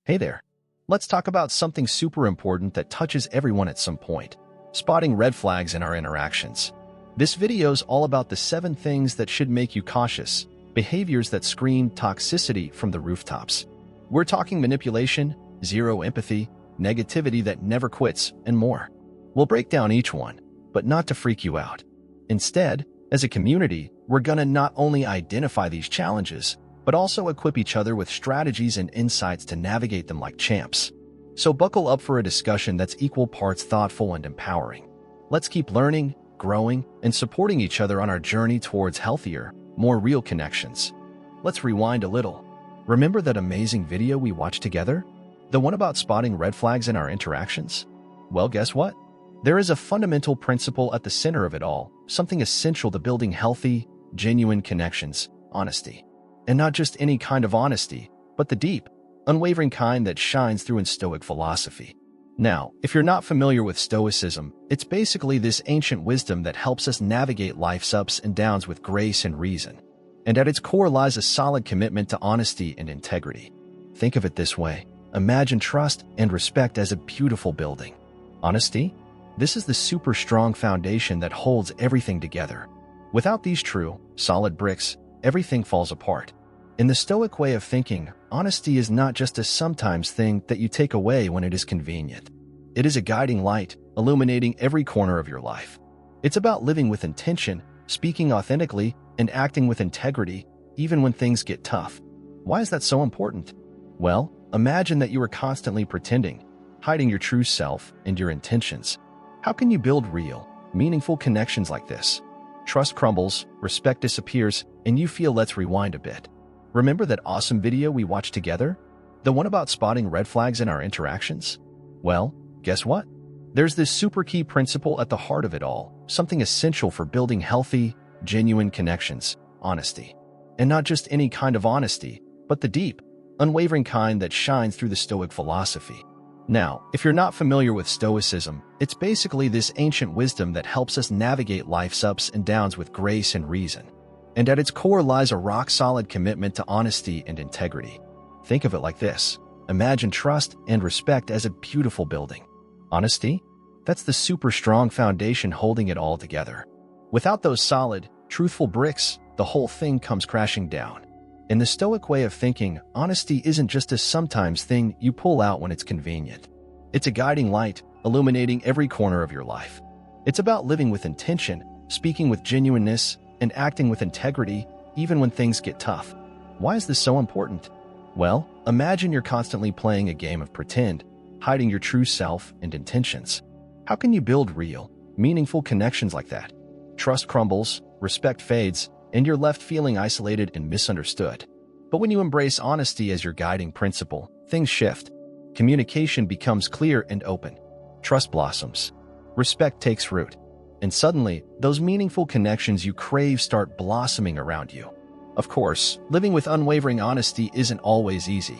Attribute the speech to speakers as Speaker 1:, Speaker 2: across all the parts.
Speaker 1: Hey there. Let's talk about something super important that touches everyone at some point: spotting red flags in our interactions. This video's all about the 7 things that should make you cautious, behaviors that scream toxicity from the rooftops. We're talking manipulation, zero empathy, negativity that never quits, and more. We'll break down each one, but not to freak you out. Instead, as a community, we're gonna not only identify these challenges, but also equip each other with strategies and insights to navigate them like champs. So buckle up for a discussion that's equal parts thoughtful and empowering. Let's keep learning, growing, and supporting each other on our journey towards healthier, more real connections. Let's rewind a little. Remember that amazing video we watched together? The one about spotting red flags in our interactions? Well, guess what? There is a fundamental principle at the center of it all, something essential to building healthy, genuine connections: honesty. And not just any kind of honesty, but the deep, unwavering kind that shines through in Stoic philosophy. Now, if you're not familiar with Stoicism, it's basically this ancient wisdom that helps us navigate life's ups and downs with grace and reason. And at its core lies a solid commitment to honesty and integrity. Think of it this way: imagine trust and respect as a beautiful building. Honesty? This is the super strong foundation that holds everything together. Without these true, solid bricks, everything falls apart. In the Stoic way of thinking, honesty is not just a sometimes thing that you take away when it is convenient. It is a guiding light, illuminating every corner of your life. It's about living with intention, speaking authentically, and acting with integrity, even when things get tough. Why is that so important? Well, imagine that you are constantly pretending, hiding your true self and your intentions. How can you build real, meaningful connections like this? Trust crumbles, respect disappears, and you feel. Let's rewind a bit. Remember that awesome video we watched together? The one about spotting red flags in our interactions? Well, guess what? There's this super key principle at the heart of it all, something essential for building healthy, genuine connections: honesty. And not just any kind of honesty, but the deep, unwavering kind that shines through the Stoic philosophy. Now, if you're not familiar with Stoicism, it's basically this ancient wisdom that helps us navigate life's ups and downs with grace and reason. And at its core lies a rock-solid commitment to honesty and integrity. Think of it like this: imagine trust and respect as a beautiful building. Honesty? That's the super strong foundation holding it all together. Without those solid, truthful bricks, the whole thing comes crashing down. In the Stoic way of thinking, honesty isn't just a sometimes thing you pull out when it's convenient. It's a guiding light, illuminating every corner of your life. It's about living with intention, speaking with genuineness, and acting with integrity, even when things get tough. Why is this so important? Well, imagine you're constantly playing a game of pretend, hiding your true self and intentions. How can you build real, meaningful connections like that? Trust crumbles, respect fades, and you're left feeling isolated and misunderstood. But when you embrace honesty as your guiding principle, things shift. Communication becomes clear and open. Trust blossoms. Respect takes root. And suddenly, those meaningful connections you crave start blossoming around you. Of course, living with unwavering honesty isn't always easy.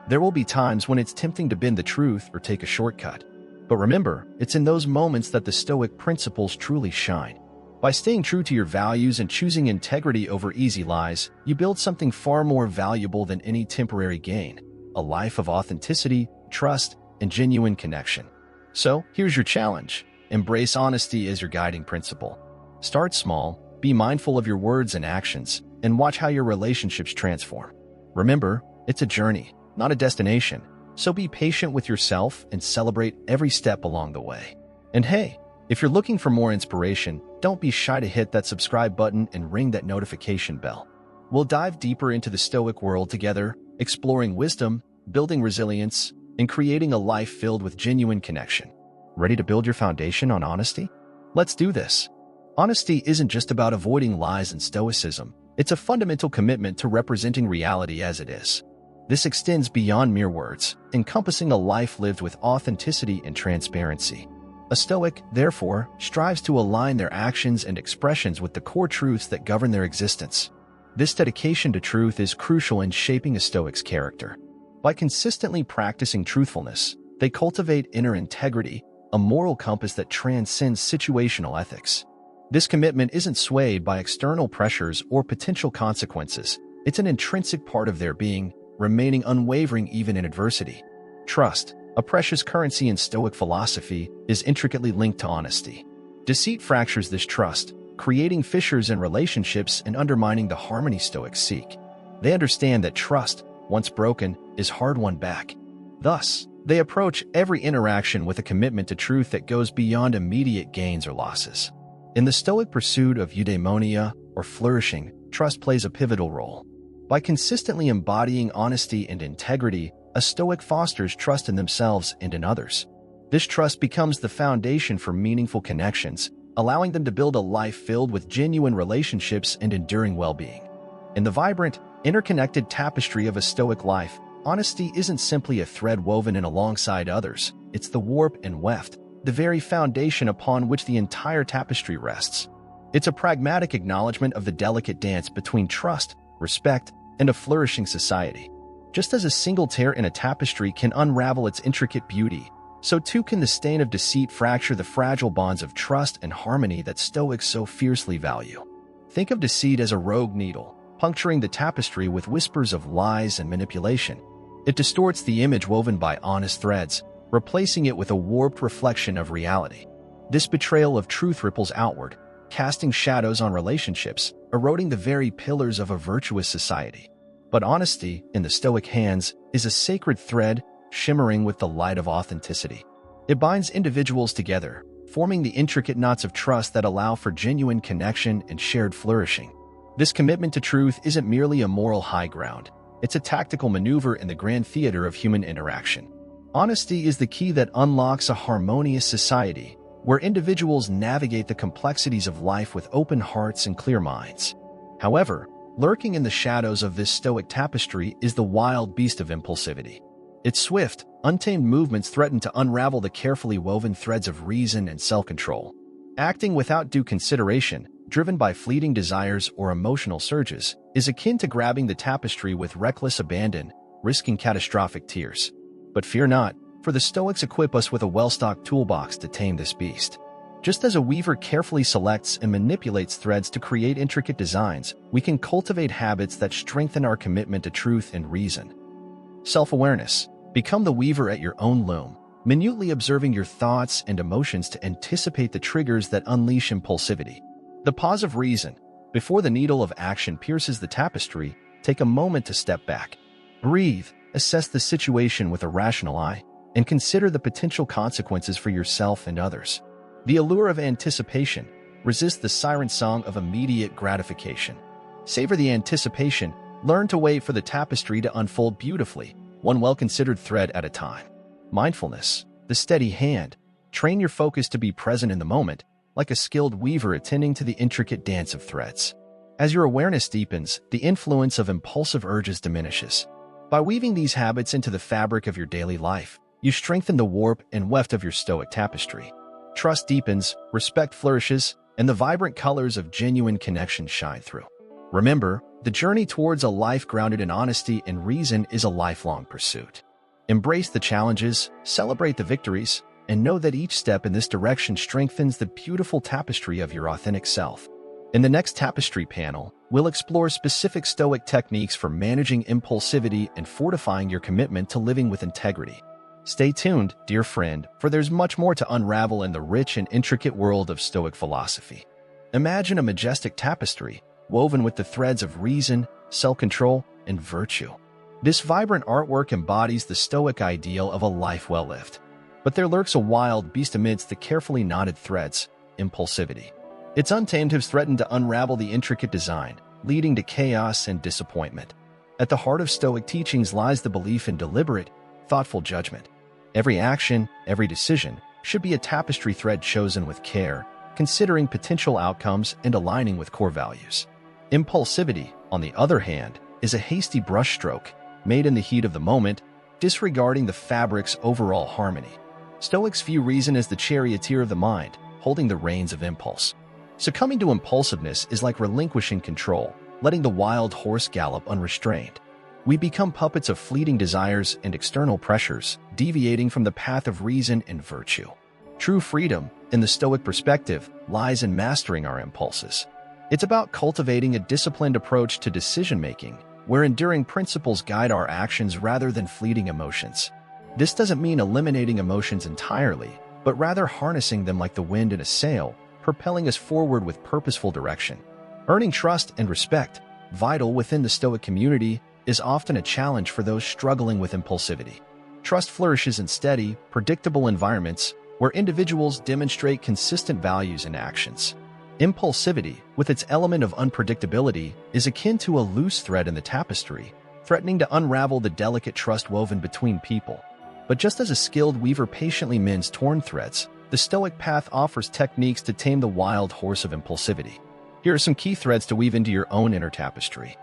Speaker 1: There will be times when it's tempting to bend the truth or take a shortcut. But remember, it's in those moments that the Stoic principles truly shine. By staying true to your values and choosing integrity over easy lies, you build something far more valuable than any temporary gain: a life of authenticity, trust, and genuine connection. So, here's your challenge. Embrace honesty as your guiding principle. Start small, be mindful of your words and actions, and watch how your relationships transform. Remember, it's a journey, not a destination, so be patient with yourself and celebrate every step along the way. And hey, if you're looking for more inspiration, don't be shy to hit that subscribe button and ring that notification bell. We'll dive deeper into the Stoic world together, exploring wisdom, building resilience, and creating a life filled with genuine connection. Ready to build your foundation on honesty? Let's do this. Honesty isn't just about avoiding lies and Stoicism. It's a fundamental commitment to representing reality as it is. This extends beyond mere words, encompassing a life lived with authenticity and transparency. A Stoic, therefore, strives to align their actions and expressions with the core truths that govern their existence. This dedication to truth is crucial in shaping a Stoic's character. By consistently practicing truthfulness, they cultivate inner integrity, a moral compass that transcends situational ethics. This commitment isn't swayed by external pressures or potential consequences. It's an intrinsic part of their being, remaining unwavering even in adversity. Trust, a precious currency in Stoic philosophy, is intricately linked to honesty. Deceit fractures this trust, creating fissures in relationships and undermining the harmony Stoics seek. They understand that trust, once broken, is hard won back. Thus, they approach every interaction with a commitment to truth that goes beyond immediate gains or losses. In the Stoic pursuit of eudaimonia, or flourishing, trust plays a pivotal role. By consistently embodying honesty and integrity, a Stoic fosters trust in themselves and in others. This trust becomes the foundation for meaningful connections, allowing them to build a life filled with genuine relationships and enduring well-being. In the vibrant, interconnected tapestry of a Stoic life, honesty isn't simply a thread woven in alongside others, it's the warp and weft, the very foundation upon which the entire tapestry rests. It's a pragmatic acknowledgement of the delicate dance between trust, respect, and a flourishing society. Just as a single tear in a tapestry can unravel its intricate beauty, so too can the stain of deceit fracture the fragile bonds of trust and harmony that Stoics so fiercely value. Think of deceit as a rogue needle, puncturing the tapestry with whispers of lies and manipulation. It distorts the image woven by honest threads, replacing it with a warped reflection of reality. This betrayal of truth ripples outward, casting shadows on relationships, eroding the very pillars of a virtuous society. But honesty, in the Stoic hands, is a sacred thread, shimmering with the light of authenticity. It binds individuals together, forming the intricate knots of trust that allow for genuine connection and shared flourishing. This commitment to truth isn't merely a moral high ground. It's a tactical maneuver in the grand theater of human interaction. Honesty is the key that unlocks a harmonious society, where individuals navigate the complexities of life with open hearts and clear minds. However, lurking in the shadows of this Stoic tapestry is the wild beast of impulsivity. Its swift, untamed movements threaten to unravel the carefully woven threads of reason and self-control. Acting without due consideration, driven by fleeting desires or emotional surges, is akin to grabbing the tapestry with reckless abandon, risking catastrophic tears. But fear not, for the Stoics equip us with a well-stocked toolbox to tame this beast. Just as a weaver carefully selects and manipulates threads to create intricate designs, we can cultivate habits that strengthen our commitment to truth and reason. Self-awareness. Become the weaver at your own loom, minutely observing your thoughts and emotions to anticipate the triggers that unleash impulsivity. The pause of reason. Before the needle of action pierces the tapestry, take a moment to step back. Breathe, assess the situation with a rational eye, and consider the potential consequences for yourself and others. The allure of anticipation. Resist the siren song of immediate gratification. Savor the anticipation. Learn to wait for the tapestry to unfold beautifully, one well-considered thread at a time. Mindfulness, the steady hand. Train your focus to be present in the moment, like a skilled weaver attending to the intricate dance of threads. As your awareness deepens, the influence of impulsive urges diminishes. By weaving these habits into the fabric of your daily life, you strengthen the warp and weft of your Stoic tapestry. Trust deepens, respect flourishes, and the vibrant colors of genuine connection shine through. Remember, the journey towards a life grounded in honesty and reason is a lifelong pursuit. Embrace the challenges, celebrate the victories, and know that each step in this direction strengthens the beautiful tapestry of your authentic self. In the next tapestry panel, we'll explore specific Stoic techniques for managing impulsivity and fortifying your commitment to living with integrity. Stay tuned, dear friend, for there's much more to unravel in the rich and intricate world of Stoic philosophy. Imagine a majestic tapestry, woven with the threads of reason, self-control, and virtue. This vibrant artwork embodies the Stoic ideal of a life well lived. But there lurks a wild beast amidst the carefully knotted threads: impulsivity. Its untamed hooves threaten to unravel the intricate design, leading to chaos and disappointment. At the heart of Stoic teachings lies the belief in deliberate, thoughtful judgment. Every action, every decision, should be a tapestry thread chosen with care, considering potential outcomes and aligning with core values. Impulsivity, on the other hand, is a hasty brushstroke, made in the heat of the moment, disregarding the fabric's overall harmony. Stoics view reason as the charioteer of the mind, holding the reins of impulse. Succumbing to impulsiveness is like relinquishing control, letting the wild horse gallop unrestrained. We become puppets of fleeting desires and external pressures, deviating from the path of reason and virtue. True freedom, in the Stoic perspective, lies in mastering our impulses. It's about cultivating a disciplined approach to decision-making, where enduring principles guide our actions rather than fleeting emotions. This doesn't mean eliminating emotions entirely, but rather harnessing them like the wind in a sail, propelling us forward with purposeful direction. Earning trust and respect, vital within the Stoic community, is often a challenge for those struggling with impulsivity. Trust flourishes in steady, predictable environments where individuals demonstrate consistent values and actions. Impulsivity, with its element of unpredictability, is akin to a loose thread in the tapestry, threatening to unravel the delicate trust woven between people. But just as a skilled weaver patiently mends torn threads, the Stoic path offers techniques to tame the wild horse of impulsivity. Here are some key threads to weave into your own inner tapestry.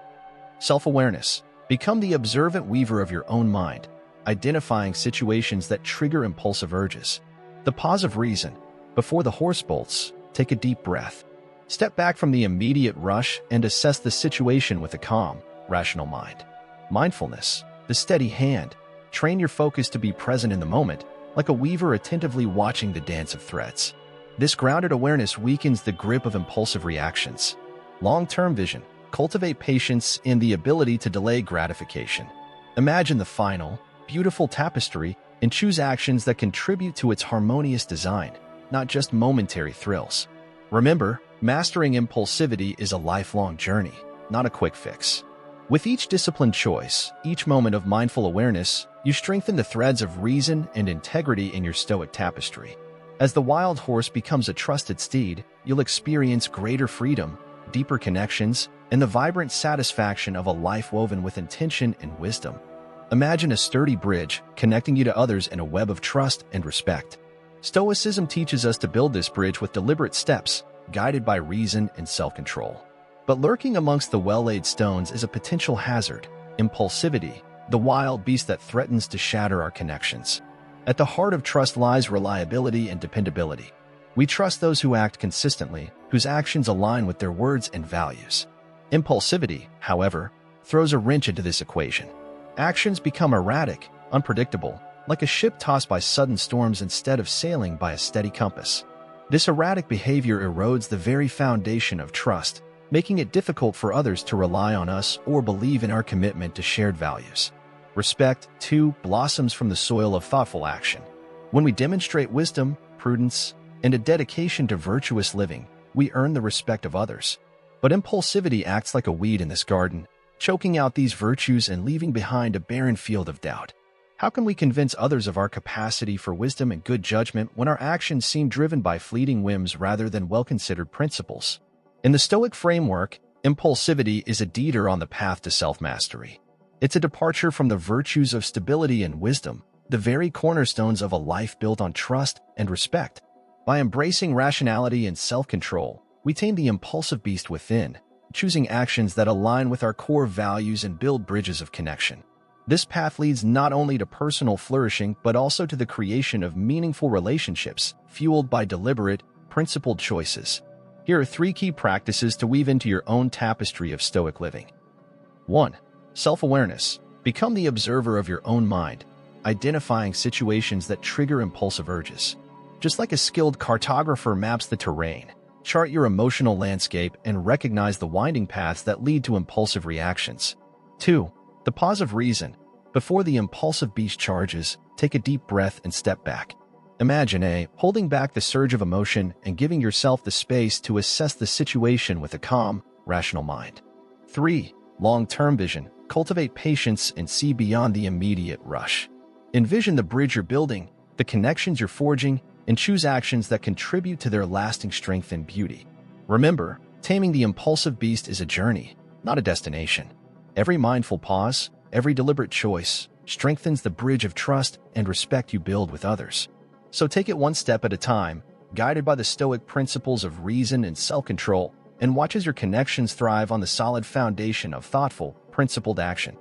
Speaker 1: Self-awareness. Become the observant weaver of your own mind, identifying situations that trigger impulsive urges. The pause of reason. Before the horse bolts, take a deep breath. Step back from the immediate rush and assess the situation with a calm, rational mind. Mindfulness. The steady hand. Train your focus to be present in the moment, like a weaver attentively watching the dance of threads. This grounded awareness weakens the grip of impulsive reactions. Long-term vision. Cultivate patience and the ability to delay gratification. Imagine the final, beautiful tapestry and choose actions that contribute to its harmonious design, not just momentary thrills. Remember, mastering impulsivity is a lifelong journey, not a quick fix. With each disciplined choice, each moment of mindful awareness, you strengthen the threads of reason and integrity in your Stoic tapestry. As the wild horse becomes a trusted steed, you'll experience greater freedom, deeper connections, and the vibrant satisfaction of a life woven with intention and wisdom. Imagine a sturdy bridge connecting you to others in a web of trust and respect. Stoicism teaches us to build this bridge with deliberate steps, guided by reason and self-control. But lurking amongst the well-laid stones is a potential hazard, impulsivity, the wild beast that threatens to shatter our connections. At the heart of trust lies reliability and dependability. We trust those who act consistently, whose actions align with their words and values. Impulsivity, however, throws a wrench into this equation. Actions become erratic, unpredictable, like a ship tossed by sudden storms instead of sailing by a steady compass. This erratic behavior erodes the very foundation of trust, making it difficult for others to rely on us or believe in our commitment to shared values. Respect, too, blossoms from the soil of thoughtful action. When we demonstrate wisdom, prudence, and a dedication to virtuous living, we earn the respect of others. But impulsivity acts like a weed in this garden, choking out these virtues and leaving behind a barren field of doubt. How can we convince others of our capacity for wisdom and good judgment when our actions seem driven by fleeting whims rather than well-considered principles? In the Stoic framework, impulsivity is a detour on the path to self-mastery. It's a departure from the virtues of stability and wisdom, the very cornerstones of a life built on trust and respect. By embracing rationality and self-control, we tame the impulsive beast within, choosing actions that align with our core values and build bridges of connection. This path leads not only to personal flourishing but also to the creation of meaningful relationships, fueled by deliberate, principled choices. Here are 3 key practices to weave into your own tapestry of Stoic living. 1. Self-awareness. Become the observer of your own mind, identifying situations that trigger impulsive urges. Just like a skilled cartographer maps the terrain, chart your emotional landscape and recognize the winding paths that lead to impulsive reactions. 2. The pause of reason. Before the impulsive beast charges, take a deep breath and step back. Imagine holding back the surge of emotion and giving yourself the space to assess the situation with a calm, rational mind. 3. Long-term vision. Cultivate patience and see beyond the immediate rush. Envision the bridge you're building, the connections you're forging, and choose actions that contribute to their lasting strength and beauty. Remember, taming the impulsive beast is a journey, not a destination. Every mindful pause, every deliberate choice, strengthens the bridge of trust and respect you build with others. So take it one step at a time, guided by the Stoic principles of reason and self-control, and watch as your connections thrive on the solid foundation of thoughtful, principled action.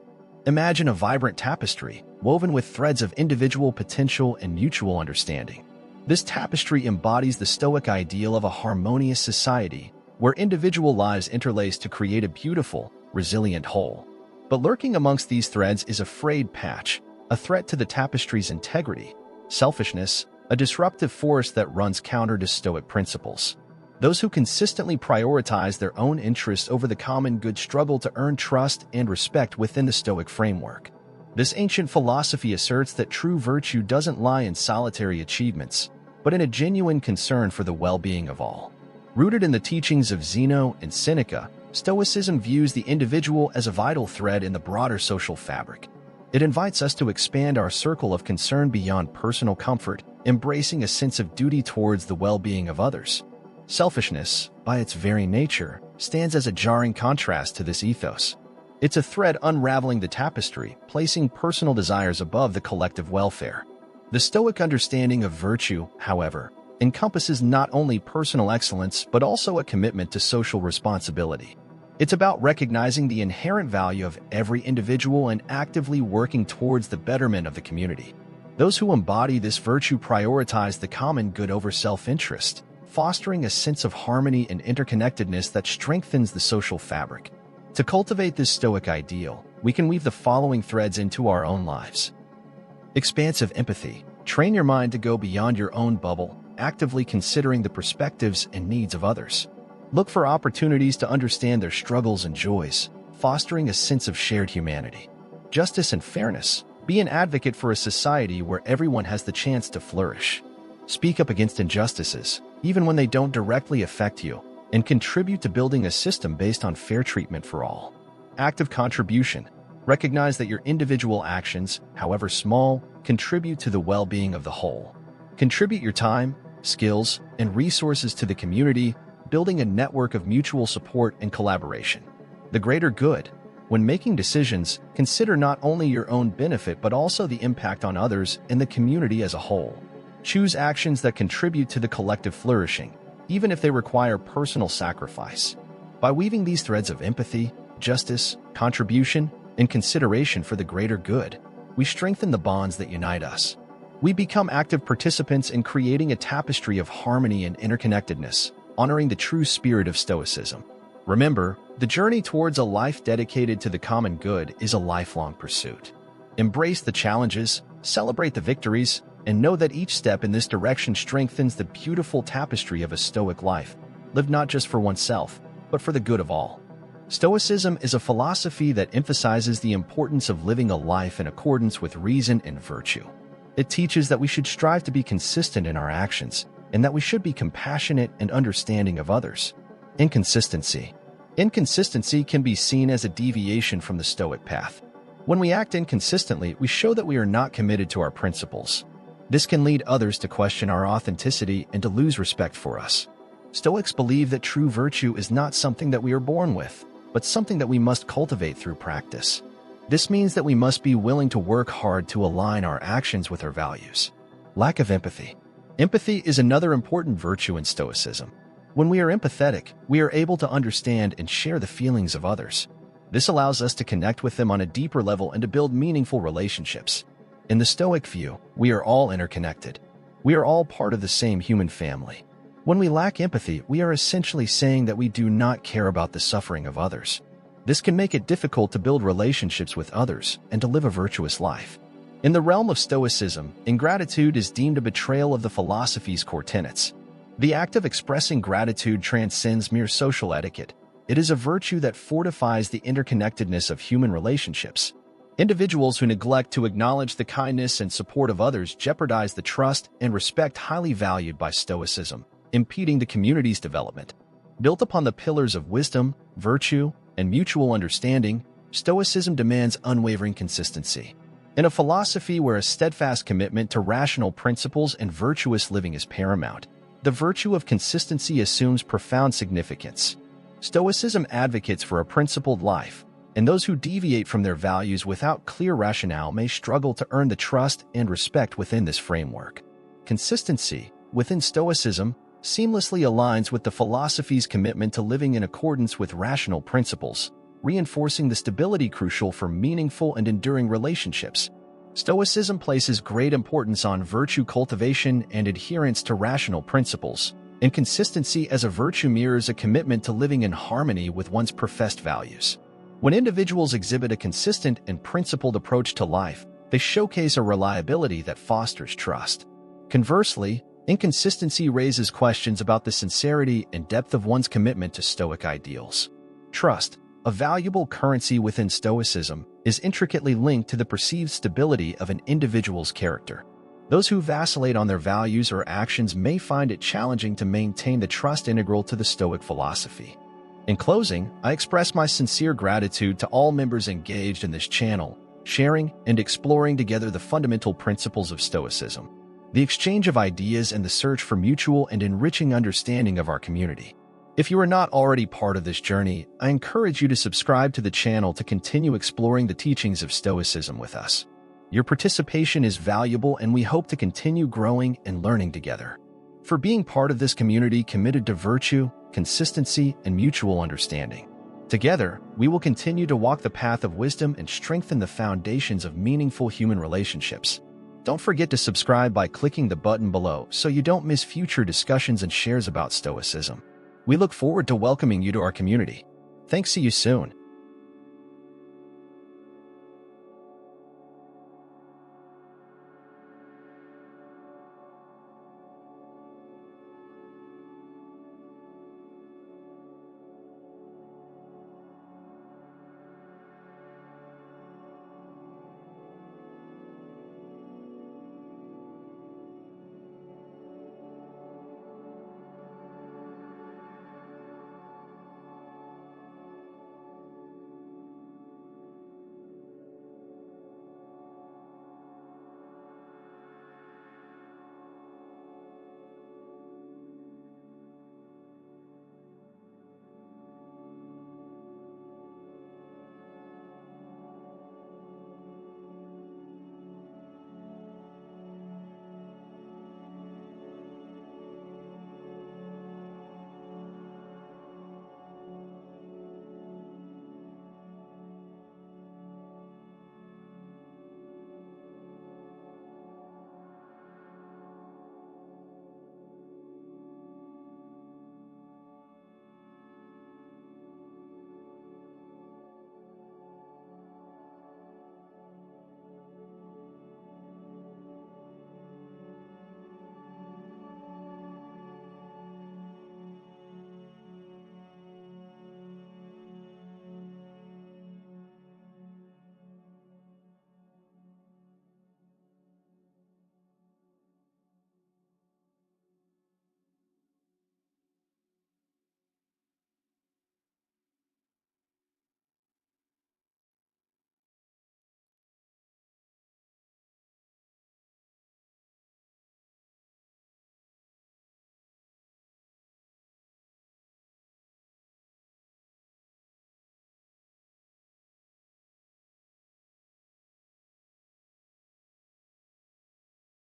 Speaker 1: Imagine a vibrant tapestry, woven with threads of individual potential and mutual understanding. This tapestry embodies the Stoic ideal of a harmonious society, where individual lives interlace to create a beautiful, resilient whole. But lurking amongst these threads is a frayed patch, a threat to the tapestry's integrity. Selfishness, a disruptive force that runs counter to Stoic principles. Those who consistently prioritize their own interests over the common good struggle to earn trust and respect within the Stoic framework. This ancient philosophy asserts that true virtue doesn't lie in solitary achievements, but in a genuine concern for the well-being of all. Rooted in the teachings of Zeno and Seneca, Stoicism views the individual as a vital thread in the broader social fabric. It invites us to expand our circle of concern beyond personal comfort, embracing a sense of duty towards the well-being of others. Selfishness, by its very nature, stands as a jarring contrast to this ethos. It's a thread unraveling the tapestry, placing personal desires above the collective welfare. The Stoic understanding of virtue, however, encompasses not only personal excellence but also a commitment to social responsibility. It's about recognizing the inherent value of every individual and actively working towards the betterment of the community. Those who embody this virtue prioritize the common good over self-interest, fostering a sense of harmony and interconnectedness that strengthens the social fabric. To cultivate this Stoic ideal, we can weave the following threads into our own lives. Expansive empathy. Train your mind to go beyond your own bubble, actively considering the perspectives and needs of others. Look for opportunities to understand their struggles and joys, fostering a sense of shared humanity. Justice and fairness. Be an advocate for a society where everyone has the chance to flourish. Speak up against injustices, even when they don't directly affect you, and contribute to building a system based on fair treatment for all. Active contribution. Recognize that your individual actions, however small, contribute to the well-being of the whole. Contribute your time, skills, and resources to the community, building a network of mutual support and collaboration. The greater good. When making decisions, consider not only your own benefit but also the impact on others and the community as a whole. Choose actions that contribute to the collective flourishing, even if they require personal sacrifice. By weaving these threads of empathy, justice, contribution, and consideration for the greater good, we strengthen the bonds that unite us. We become active participants in creating a tapestry of harmony and interconnectedness, honoring the true spirit of Stoicism. Remember, the journey towards a life dedicated to the common good is a lifelong pursuit. Embrace the challenges, celebrate the victories, and know that each step in this direction strengthens the beautiful tapestry of a Stoic life, lived not just for oneself, but for the good of all. Stoicism is a philosophy that emphasizes the importance of living a life in accordance with reason and virtue. It teaches that we should strive to be consistent in our actions, and that we should be compassionate and understanding of others. Inconsistency. Inconsistency can be seen as a deviation from the Stoic path. When we act inconsistently, we show that we are not committed to our principles. This can lead others to question our authenticity and to lose respect for us. Stoics believe that true virtue is not something that we are born with, but something that we must cultivate through practice. This means that we must be willing to work hard to align our actions with our values. Lack of empathy. Empathy is another important virtue in Stoicism. When we are empathetic, we are able to understand and share the feelings of others. This allows us to connect with them on a deeper level and to build meaningful relationships. In the Stoic view, we are all interconnected. We are all part of the same human family. When we lack empathy, we are essentially saying that we do not care about the suffering of others. This can make it difficult to build relationships with others and to live a virtuous life. In the realm of Stoicism, ingratitude is deemed a betrayal of the philosophy's core tenets. The act of expressing gratitude transcends mere social etiquette. It is a virtue that fortifies the interconnectedness of human relationships. Individuals who neglect to acknowledge the kindness and support of others jeopardize the trust and respect highly valued by Stoicism, impeding the community's development. Built upon the pillars of wisdom, virtue, and mutual understanding, Stoicism demands unwavering consistency. In a philosophy where a steadfast commitment to rational principles and virtuous living is paramount, the virtue of consistency assumes profound significance. Stoicism advocates for a principled life, and those who deviate from their values without clear rationale may struggle to earn the trust and respect within this framework. Consistency, within Stoicism, seamlessly aligns with the philosophy's commitment to living in accordance with rational principles, reinforcing the stability crucial for meaningful and enduring relationships. Stoicism places great importance on virtue cultivation and adherence to rational principles, and consistency as a virtue mirrors a commitment to living in harmony with one's professed values. When individuals exhibit a consistent and principled approach to life, they showcase a reliability that fosters trust. Conversely, inconsistency raises questions about the sincerity and depth of one's commitment to Stoic ideals. Trust, a valuable currency within Stoicism, is intricately linked to the perceived stability of an individual's character. Those who vacillate on their values or actions may find it challenging to maintain the trust integral to the Stoic philosophy. In closing, I express my sincere gratitude to all members engaged in this channel, sharing and exploring together the fundamental principles of Stoicism, the exchange of ideas and the search for mutual and enriching understanding of our community. If you are not already part of this journey, I encourage you to subscribe to the channel to continue exploring the teachings of Stoicism with us. Your participation is valuable, and we hope to continue growing and learning together. For being part of this community committed to virtue, consistency, and mutual understanding. Together, we will continue to walk the path of wisdom and strengthen the foundations of meaningful human relationships. Don't forget to subscribe by clicking the button below so you don't miss future discussions and shares about Stoicism. We look forward to welcoming you to our community. Thanks. See you soon.